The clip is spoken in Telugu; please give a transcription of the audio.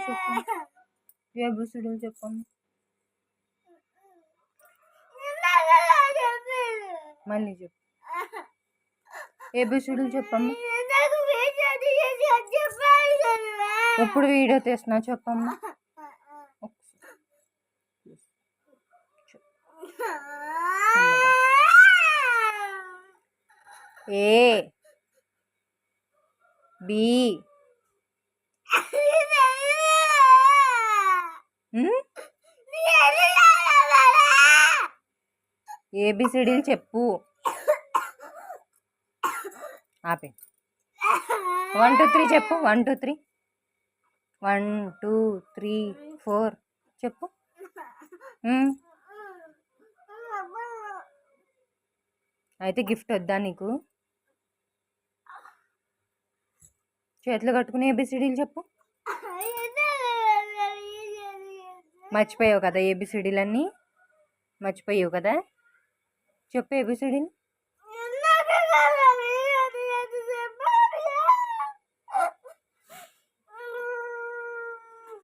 చెప్పు. ఏబిసిడీలు చెప్పమ్మా. మళ్ళీ చెప్పు. ఏబిసిడీలు చెప్పమ్మా. ఇప్పుడు వీడియో తీస్తున్నా చెప్పమ్మా. ఏ బి ఏబిసిడీలు చెప్పు. ఆపే. 1 2 3 చెప్పు. 1 2 3 1 2 3 4 చెప్పు. అయితే గిఫ్ట్ వద్దా నీకు? చేతులు కట్టుకుని ఏబిసిడీలు చెప్పు. మర్చిపోయావు కదా ఏబిసిడీలన్నీ? మర్చిపోయావు కదా? చెప్పు ఏబిసిడీలు.